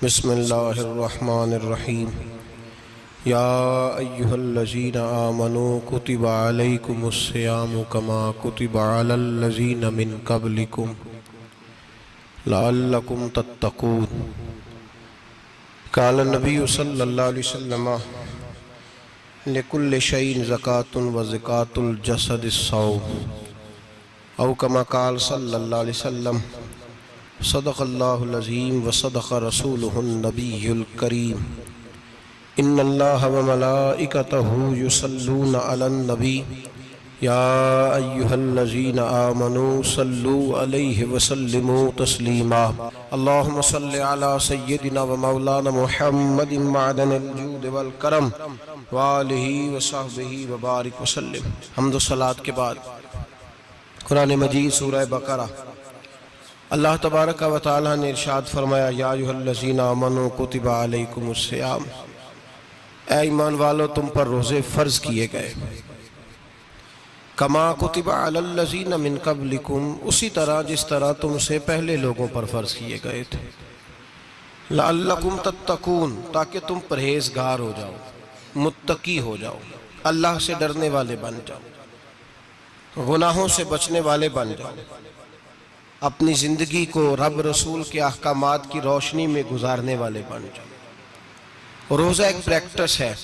बिस्मिल्लाहिर्रहमानिर्रहीम। या अय्युहल्लज़ीना आमनू कुतिबा अलैकुमुस्सियामु कमा कुतिबा अलल्लज़ीना मिन क़ब्लिकुम लअल्लकुम तत्तक़ून। क़ाल नबिय्यु सल्लल्लाहु अलैहि वसल्लम लिकुल्लि शैइन ज़कातुन व ज़कातुल जसदिस्सौम औ कमा क़ाल सल्लल्लाहु अलैहि वसल्लम सदक़ल्लाहुल अज़ीम व सदक़ रसूलुहुन नबियुल करीम। इन्नल्लाह व मलाइकतहु युसल्लूना अलन नबी या अय्युहल्लज़ीना आमनू सल्लू अलैहि व सल्लिमू तस्लीमा। अल्लाहुम्मा सल्लि अला सय्यिदिना व मौलाना मुहम्मदिन मअदनिल जूद वल करम व आलिहि व सहबिहि व बारिक व सल्लिम। हम्द व सलात के बाद कुरान मजीद सूरह बकरा अल्लाह तबारक व तआला ने इरशाद फरमाया, या अय्युहल्लज़ीना आमनू कुतिबा अलैकुमुस्सियाम, ऐ ईमान वालो तुम पर रोज़े फ़र्ज किए गए। कमा कुतिबा अलल्लज़ीना मिन क़ब्लिकुम, उसी तरह जिस तरह तुमसे पहले लोगों पर फ़र्ज किए गए थे। लअल्लकुम तत्तक़ून, ताकि तुम परहेज़गार हो जाओ, मुत्तकी हो जाओ, अल्लाह से डरने वाले बन जाओ, गुनाहों से बचने वाले बन जाओ, अपनी ज़िंदगी को रब रसूल के अहकामात की रोशनी में गुजारने वाले बन जाओ। रोज़ा एक प्रैक्टिस है,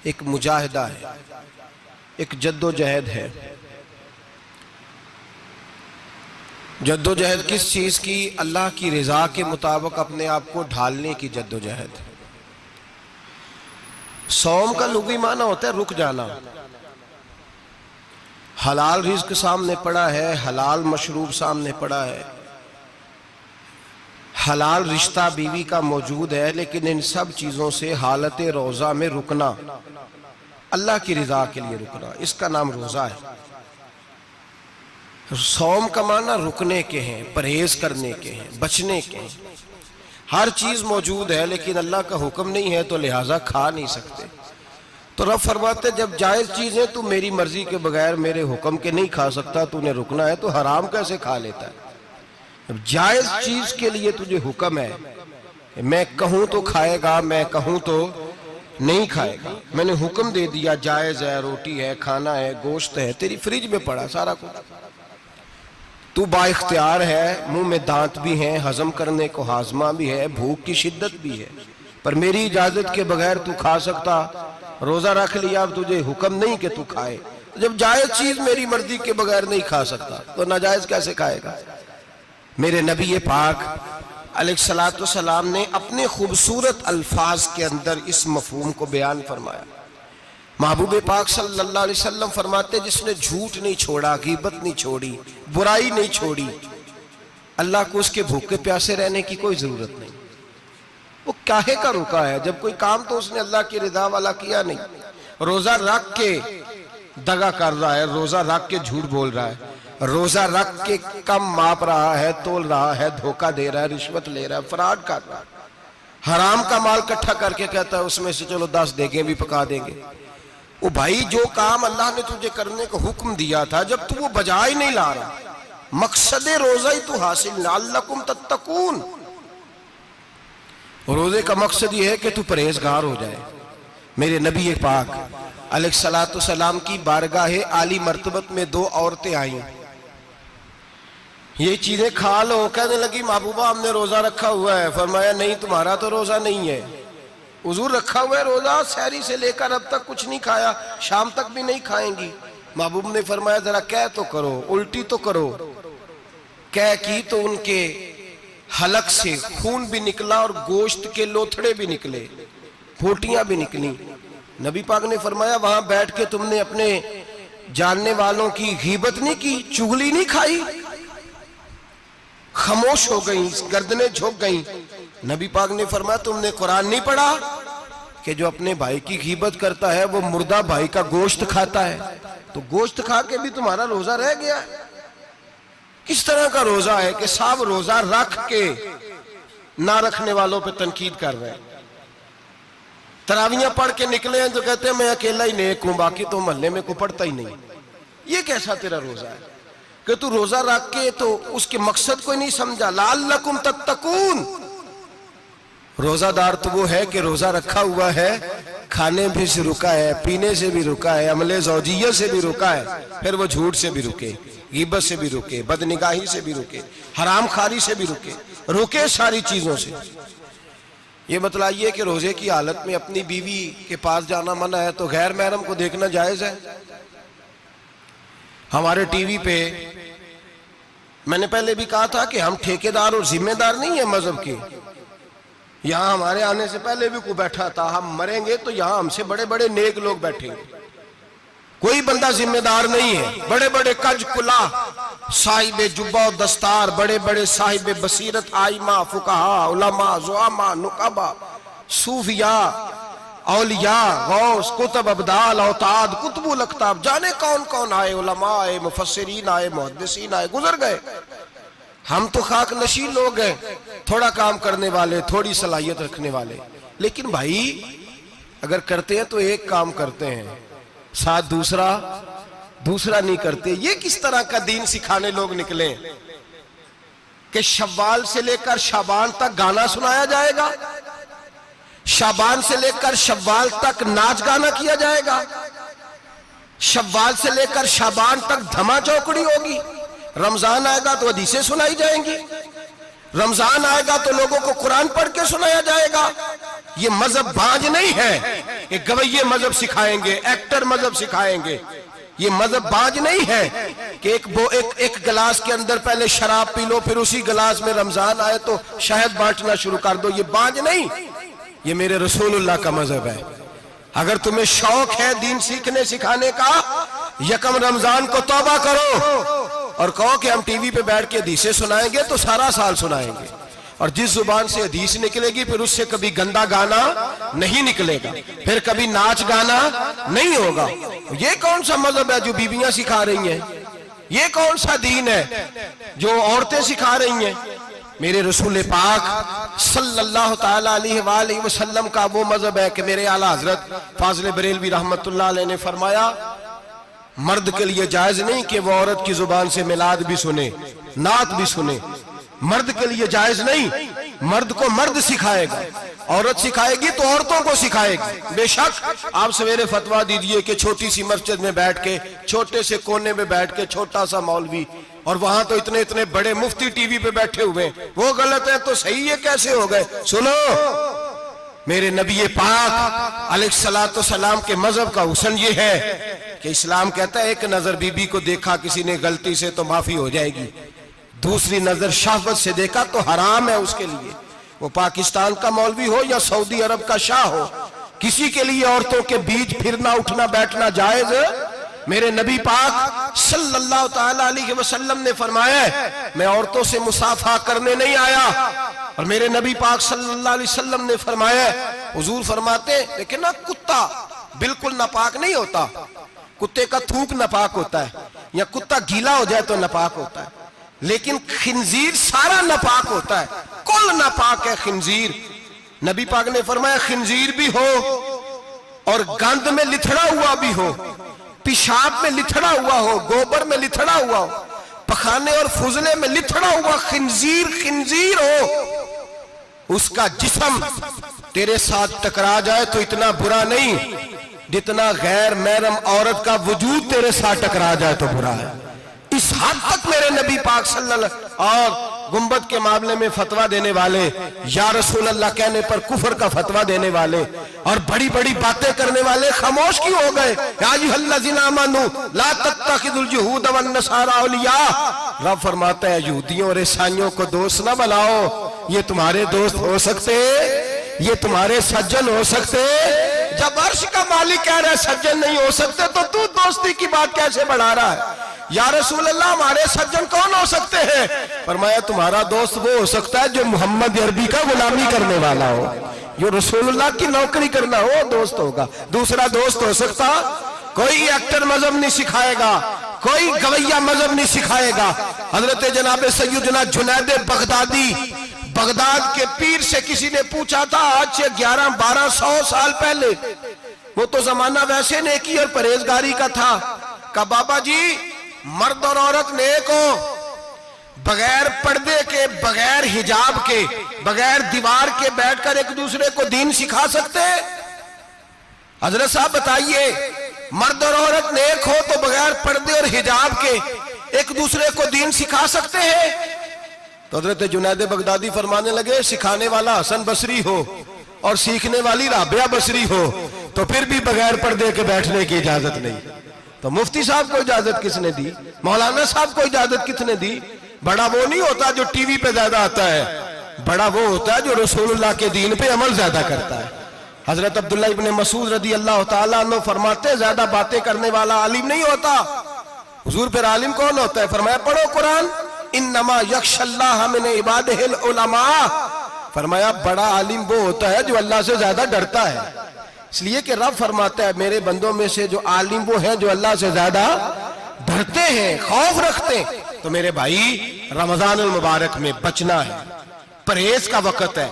एक मुजाहिदा है, एक जद्दोजहद है। जद्दोजहद किस चीज़ की? अल्लाह की रज़ा के मुताबिक अपने आप को ढालने की जद्दोजहद। सौम का लुग़वी माना होता है रुक जाना। हलाल रिज़्क सामने पड़ा है, हलाल मशरूब सामने पड़ा है, हलाल रिश्ता बीवी का मौजूद है, लेकिन इन सब चीज़ों से हालत रोज़ा में रुकना, अल्लाह की रज़ा के लिए रुकना, इसका नाम रोज़ा है। सौम का माना रुकने के हैं, परहेज करने के हैं, बचने के हैं। हर चीज़ मौजूद है लेकिन अल्लाह का हुक्म नहीं है तो लिहाजा खा नहीं सकते। तो रब फरमाते जब जायज़ चीज़ है तू मेरी मर्जी के बगैर मेरे हुक्म के नहीं खा सकता, तूने रुकना है, तो हराम कैसे खा लेता है? अब जायज़ चीज़ के लिए तुझे हुक्म है, मैं कहूँ तो खाएगा, मैं कहूँ तो नहीं खाएगा। मैंने हुक्म दे दिया, जायज़ है, रोटी है, खाना है, गोश्त है, तेरी फ्रिज में पड़ा सारा कुछ, तू बाइख्तियार है, मुंह में दांत भी हैं, हजम करने को हाजमा भी है, भूख की शिद्दत भी है, पर मेरी इजाज़त के बगैर तू खा सकता। रोज़ा रख लिया, अब तुझे हुक्म नहीं कि तू खाए। जब जायज़ चीज़ मेरी मर्जी के बगैर नहीं खा सकता तो नाजायज़ कैसे खाएगा? मेरे नबी पाक अलैहिस्सलातु वस्सलाम ने अपने खूबसूरत अल्फाज के अंदर इस मफहूम को बयान फरमाया। महबूब पाक सल्लल्लाहु अलैहि वसल्लम फरमाते, जिसने झूठ नहीं छोड़ा, गीबत नहीं छोड़ी, बुराई नहीं छोड़ी, अल्लाह को उसके भूखे प्यासे रहने की कोई ज़रूरत नहीं। वो काहे का रुका है? जब कोई काम तो उसने अल्लाह की रिदा वाला किया नहीं। रोजा रख के दगा कर रहा है, रोजा रख के झूठ बोल रहा है, रोजा रख के कम माप रहा है, तोल रहा है, धोखा दे रहा है, रिश्वत ले रहा है, फ्रॉड कर रहा है, हराम का माल इकट्ठा करके कहता है उसमें से चलो 10 देंगे भी पका देंगे। वो भाई जो काम अल्लाह ने तुझे करने का हुक्म दिया था, जब तू वो बजा ही नहीं ला रहा, मकसद रोजा ही तू हासिल, लअल्लकुम तत्तकून। रोजे का मकसद ये है कि तू परहेजगार हो जाए। मेरे नबी पाक अलैहिस्सलातु वस्सलाम की बारगाह आली मर्तबत में 2 औरतें आई। ये चीजें खा लो, कहने लगी महबूबा हमने रोजा रखा हुआ है। फरमाया नहीं, तुम्हारा तो रोजा नहीं है, हुजूर रखा हुआ है रोजा, सहरी से लेकर अब तक कुछ नहीं खाया, शाम तक भी नहीं खाएंगी। महबूब ने फरमाया जरा कह तो करो, उल्टी तो करो। कह की तो उनके हलक से खून भी निकला और गोश्त के लोथड़े भी निकले, फोटियां भी निकली। नबी पाक ने फरमाया वहां बैठ के तुमने अपने जानने वालों की गीबत नहीं की, चुगली नहीं खाई? खामोश हो गई, गर्दनें झुक गई। नबी पाक ने फरमाया तुमने कुरान नहीं पढ़ा कि जो अपने भाई की गीबत करता है वो मुर्दा भाई का गोश्त खाता है? तो गोश्त खा के भी तुम्हारा रोजा रह गया। किस तरह का रोजा है कि सब रोजा रख के ना रखने वालों पे तनकीद कर रहे हैं। तरावियां पढ़ के निकले हैं तो कहते हैं मैं अकेला ही नेक हूं, बाकी तो मोहल्ले में कोई पढ़ता ही नहीं। ये कैसा तेरा रोजा है कि तू रोजा रख के तो उसके मकसद को नहीं समझा। लअल्लकुम तत्तकून, रोजादार तो वो है कि रोजा रखा हुआ है, खाने भी से रुका है, पीने से भी रुका है, अमले ज़ौजिय्यत से भी रुका है, फिर वो झूठ से भी रुके, ग़ीबत से भी रुके, बदनिगाही से भी रुके, हराम खारी से भी रुके सारी चीजों से। ये बतलाइए कि रोजे की हालत में अपनी बीवी के पास जाना मना है तो गैर महरम को देखना जायज है? हमारे टीवी पे मैंने पहले भी कहा था कि हम ठेकेदार और जिम्मेदार नहीं है मजहब के। यहां हमारे आने से पहले भी कोई बैठा था, हम मरेंगे तो यहां हमसे बड़े बड़े नेक लोग बैठेंगे, कोई बंदा जिम्मेदार नहीं है। बड़े बड़े कज कुला साहिब जुब्बा और दस्तार, बड़े बड़े साहिब बसीरत, आइमा, फुकाहा, उलमा, जुआमा, नुकाबा, सूफिया, औलिया, गौस, कुतुब, अब्दाल, औताद, कुतुबुल अख्ताब, जाने कौन कौन आए, उलमा आए, मुफस्सिरीन आए, मुहद्दिसीन आए, गुजर गए। हम तो खाक नशीन लोग हैं, थोड़ा काम करने वाले, थोड़ी सलाहियत रखने वाले। लेकिन भाई अगर करते हैं तो एक काम करते हैं, साथ दूसरा नहीं करते। ये किस तरह का दीन सिखाने लोग निकले कि शव्वाल से लेकर शाबान तक गाना सुनाया जाएगा, शाबान से लेकर शव्वाल तक नाच गाना किया जाएगा, शव्वाल से लेकर शाबान तक धमा चौकड़ी होगी, रमजान आएगा तो हदीसें सुनाई जाएंगी, रमजान आएगा तो लोगों को कुरान पढ़ के सुनाया जाएगा। ये मजहब बाज नहीं है कि गवैये मजहब सिखाएंगे, एक्टर मजहब सिखाएंगे। ये मजहब बाज नहीं है कि एक गिलास के अंदर पहले शराब पी लो, फिर उसी गिलास में रमजान आए तो शहद बांटना शुरू कर दो। ये बाज नहीं, ये मेरे रसूलुल्लाह का मजहब है। अगर तुम्हें शौक है दीन सीखने सिखाने का, यकम रमजान को तौबा करो और कहो कि हम टीवी पे बैठ के हदीसें सुनाएंगे तो सारा साल सुनाएंगे, और जिस जुबान से हदीस निकलेगी फिर उससे कभी गंदा गाना नहीं निकलेगा, फिर कभी नाच गाना नहीं होगा। ये कौन सा मजहब है जो बीबियां सिखा रही हैं? ये कौन सा दीन है जो औरतें सिखा रही हैं? मेरे रसूल पाक सल्लल्लाहु ताला अलैहि वसल्लम का वो मजहब है कि मेरे आला हजरत फाजिल बरेलवी रहमतुल्लाह अलैह ने फरमाया, मर्द के लिए जायज नहीं कि वो औरत की जुबान से मिलाद भी सुने, नात भी सुने। मर्द के लिए जायज नहीं, मर्द को मर्द सिखाएगा, औरत सिखाएगी तो औरतों को सिखाएगी। बेशक आप सवेरे फतवा दीजिए कि छोटी सी मस्जिद में बैठ के, छोटे से कोने में बैठ के छोटा सा मौलवी, और वहां तो इतने इतने बड़े मुफ्ती टीवी पे बैठे हुए, वो गलत है तो सही है कैसे हो गए? सुनो, मेरे नबी पाक अलैहिस्सलातु सलाम के मजहब का हुस्न ये है कि इस्लाम कहता है एक नजर बीबी को देखा किसी ने गलती से तो माफी हो जाएगी, दूसरी नजर शहवत से देखा तो हराम है उसके लिए। वो पाकिस्तान का मौलवी हो या सऊदी अरब का शाह हो, किसी के लिए औरतों के बीच फिरना उठना बैठना जायज है? मेरे नबी पाक सल्लल्लाहु ताला अलैहि वसल्लम ने फरमाया, मैं औरतों से मुसाफा करने नहीं आया। और मेरे नबी पाक सल्लल्लाहु अलैहि वसल्लम ने फरमाया, हुजूर फरमाते लेकिन ना कुत्ता बिल्कुल नापाक नहीं होता, कुत्ते का थूक नापाक होता है, या कुत्ता गीला हो जाए तो नापाक होता है, लेकिन खिंजीर सारा नापाक होता है, कुल नापाक है खिंजीर। नबी पाक ने फरमाया खिंजीर भी हो और गंद में लिथड़ा हुआ भी हो, पेशाब में लिथड़ा हुआ हो, गोबर में लिथड़ा हुआ हो, पखाने और फुजले में लिथड़ा हुआ खिंजीर हो, उसका जिस्म तेरे साथ टकरा जाए तो इतना बुरा नहीं जितना गैर महरम औरत का वजूद तेरे साथ टकरा जाए तो बुरा है। इस हद तक मेरे नबी पाक सल्लल्लाहु और गुंबद के मामले में फतवा देने वाले, या रसूल अल्लाह कहने पर कुफर का फतवा देने वाले और बड़ी बड़ी बातें करने वाले खामोश क्यों हो गए? या अय्युहल्लज़ीना आमनू ला तत्तखिज़ुल यहूद वन नसारा औलिया। रब फरमाता है यहूदियों और ईसाइयों को दोस्त ना बनाओ, ये तुम्हारे दोस्त हो सकते, ये तुम्हारे सज्जन हो सकते। जब अर्श का मालिक कह रहा है सज्जन नहीं हो सकते तो तू दोस्ती की बात कैसे बढ़ा रहा है? या रसूल अल्लाह हमारे सज्जन कौन हो सकते हैं? फरमाया तुम्हारा दोस्त वो हो सकता है जो मोहम्मद अरबी का गुलामी करने वाला हो, जो रसूलुल्लाह की नौकरी करना हो दोस्त होगा। दूसरा दोस्त हो सकता, कोई एक्टर मजहब नहीं सिखाएगा, कोई गवैया मजहब नहीं सिखाएगा। हजरत जनाब सैयदना जुनैद बगदादी, बगदाद के पीर से किसी ने पूछा था आज से 1100-1200 साल पहले, वो तो जमाना वैसे नेकी और परहेजगारी का था, कहा बाबा जी मर्द और औरत नेक हो, बगैर पर्दे के, बगैर हिजाब के, बगैर दीवार के बैठकर एक दूसरे को दीन सिखा सकते हैं? हजरत साहब बताइए, मर्द और औरत नेक हो तो बगैर पर्दे और हिजाब के एक दूसरे को दीन सिखा सकते हैं? तो हजरत जुनैद बगदादी फरमाने लगे, सिखाने वाला हसन बसरी हो और सीखने वाली राबिया बसरी हो तो फिर भी बगैर पर्दे के बैठने की इजाजत नहीं। तो मुफ्ती साहब को इजाजत किसने दी? मौलाना साहब को इजाजत किसने दी? बड़ा वो नहीं होता जो टीवी पे ज्यादा आता है, बड़ा वो होता है जो रसूलुल्लाह के दीन पे अमल ज्यादा करता है। हजरत अब्दुल्लाह इब्ने मसूद रदी अल्लाह ताला अन्हु फरमाते, ज्यादा बातें करने वाला आलिम नहीं होता। हुजूर फिर आलिम कौन होता है? फरमाया पढ़ो कुरान, इन्नमा यख्शल्लाह मिन इबादिहिल उलमा। फरमाया बड़ा आलिम वो होता है जो अल्लाह से ज्यादा डरता है। इसलिए कि रब फरमाता है, मेरे बंदों में से जो आलिम वो हैं जो अल्लाह से ज्यादा डरते हैं, खौफ रखते हैं। तो मेरे भाई, रमजान मुबारक में बचना है, परहेज का वक्त है।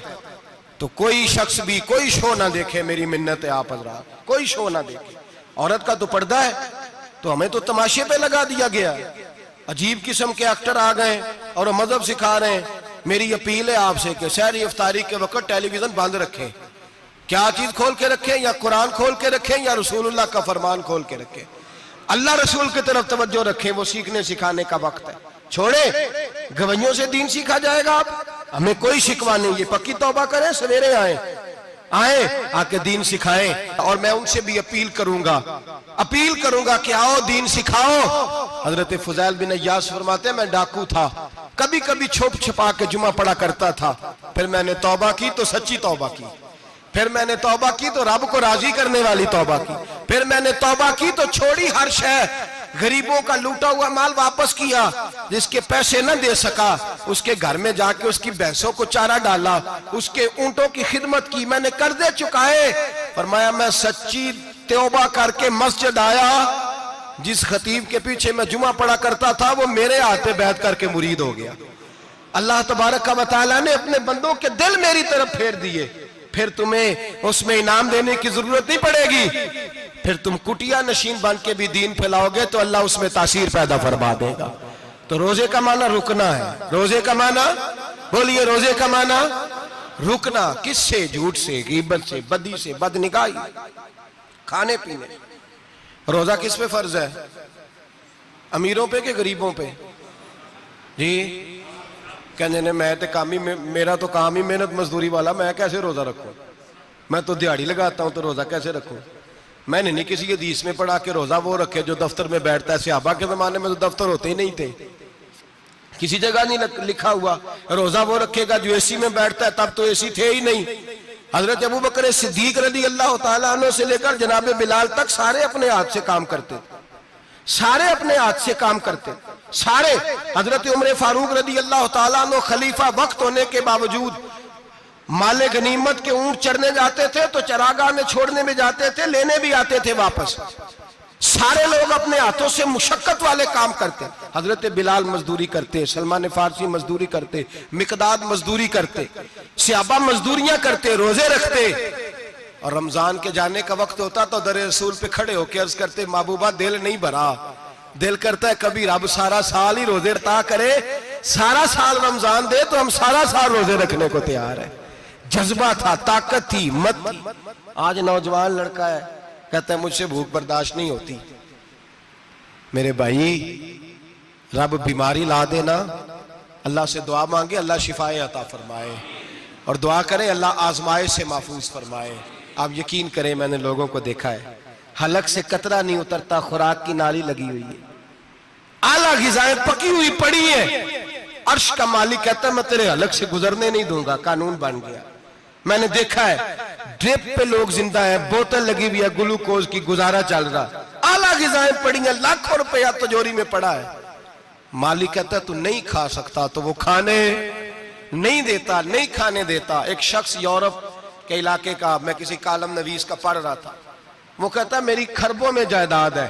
तो कोई शख्स भी कोई शो ना देखे, मेरी मिन्नत है आप हजरात, कोई शो ना देखे। औरत का तो पर्दा है, तो हमें तो तमाशे पे लगा दिया गया। अजीब किस्म के एक्टर आ गए और मजहब सिखा रहे हैं। मेरी अपील है आपसे कि सहरी इफ्तारी के वक्त टेलीविजन बंद रखें। क्या चीज खोल के रखें? या कुरान खोल के रखें या रसूलुल्लाह का फरमान खोल के रखें। अल्लाह रसूल की तरफ तवज्जो रखें, वो सीखने सिखाने का वक्त है। छोड़े गवैयों से दीन सीखा जाएगा। आप हमें कोई शिकवा नहीं, ये पक्की तौबा करें, सवेरे आए आके दीन सिखाएं। और मैं उनसे भी अपील करूंगा कि आओ दीन सिखाओ। हजरत फुजैल बिन अय्यास फरमाते, मैं डाकू था, कभी कभी छुप छुपा के जुमा पढ़ा करता था, फिर मैंने तौबा की तो सच्ची तौबा की, फिर मैंने तौबा की तो रब को राजी करने वाली तौबा की, फिर मैंने तौबा की तो छोड़ी हर शय, गरीबों का लूटा हुआ माल वापस किया, जिसके पैसे न दे सका उसके घर में जाके उसकी भैंसों को चारा डाला, उसके ऊंटों की खिदमत की, मैंने कर्जे चुकाए। फरमाया मैं सच्ची तौबा करके मस्जिद आया, जिस खतीब के पीछे मैं जुमा पढ़ा करता था वो मेरे हाथ पे बैठ करके मुरीद हो गया। अल्लाह तबारक व तआला ने अपने बंदों के दिल मेरी तरफ फेर दिए। फिर तुम्हें उसमें इनाम देने की जरूरत नहीं पड़ेगी, फिर तुम कुटिया नशीन बन के भी दीन फैलाओगे तो अल्लाह उसमें तासीर पैदा फरमा देगा। तो रोजे का माना रुकना है। रोजे का माना बोलिए, रोजे का माना रुकना। किससे? झूठ से, गीबत से, बदी से, बदनिगाही, खाने पीने। रोजा किस पे फर्ज है? अमीरों पे कि गरीबों पे? जी कहने ने मैं तो काम ही, मेरा तो काम ही मेहनत मजदूरी वाला, मैं कैसे रोजा रखूं? मैं तो दिहाड़ी लगाता हूं तो रोजा कैसे रखूं? मैंने नहीं किसी हदीस में पढ़ा के रोजा वो रखे जो दफ्तर में बैठता है। सहाबा के जमाने में तो दफ्तर होते ही नहीं थे, किसी जगह नहीं लिखा हुआ रोजा वो रखेगा जो एसी में बैठता है, तब तो एसी थे ही नहीं। हजरत अबू बकर सिद्दीक रज़ी अल्लाह ताला अन्हु से लेकर जनाब बिलाल तक सारे अपने हाथ से काम करते, सारे अपने हाथ से काम करते, सारे। हजरत उमर फारूक रज़ी अल्लाह ताला अन्हु खलीफा वक्त होने के बावजूद माले गनीमत के ऊंट चढ़ने जाते थे तो चरागाह में छोड़ने में जाते थे, लेने भी आते थे वापस। सारे लोग अपने हाथों से मुशक्कत वाले काम करते। हजरत बिलाल मजदूरी करते, सलमान फारसी मजदूरी करते, मिकदाद मजदूरी करते, सहाबा मजदूरियां करते, रोजे रखते। और रमजान के जाने का वक्त होता तो दर रसूल पे खड़े होकर अर्ज करते, महबूबा दिल नहीं भरा, दिल करता है कभी रब सारा साल ही रोजे रता करे, सारा साल रमजान दे तो हम सारा साल रोजे रखने को तैयार है। जज्बा था, ताकत थी, हिम्मत थी। आज नौजवान लड़का है, कहता है मुझसे भूख बर्दाश्त नहीं होती। मेरे भाई, रब बीमारी ला देना, अल्लाह से दुआ मांगे, अल्लाह शिफाए अता फरमाए, और दुआ करें अल्लाह आजमाइश से महफूज फरमाए। आप यकीन करें, मैंने लोगों को देखा है, हलक से कतरा नहीं उतरता, खुराक की नाली लगी हुई है, आला ग़िज़ाएं पकी हुई पड़ी है। अर्श का मालिक कहता है मैं तेरे हलक से गुजरने नहीं दूंगा, कानून बन गया। मैंने देखा है ड्रिप पे लोग जिंदा है, बोतल लगी हुई है ग्लूकोज की, गुजारा चल रहा, आला ग़िज़ाएं पड़ी हैं, लाखों रुपया तिजोरी में पड़ा है। मालिक कहता है तू नहीं खा सकता, तो वो खाने नहीं देता, नहीं खाने देता। एक शख्स यूरोप के इलाके का, मैं किसी कालम नवीस का पढ़ रहा था, वो कहता है मेरी खरबों में जायदाद है,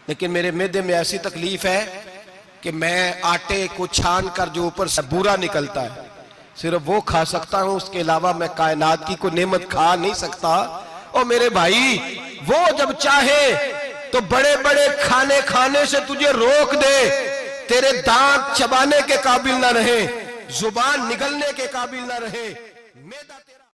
लेकिन मेरे मैदे में ऐसी तकलीफ है कि मैं आटे को छान कर जो ऊपर से बूरा निकलता है सिर्फ वो खा सकता हूं, उसके अलावा मैं कायनात की कोई नेमत खा नहीं सकता। और मेरे भाई, वो जब चाहे तो बड़े बड़े खाने खाने से तुझे रोक दे, तेरे दांत चबाने के काबिल ना रहे, जुबान निगलने के काबिल ना रहे, मैदा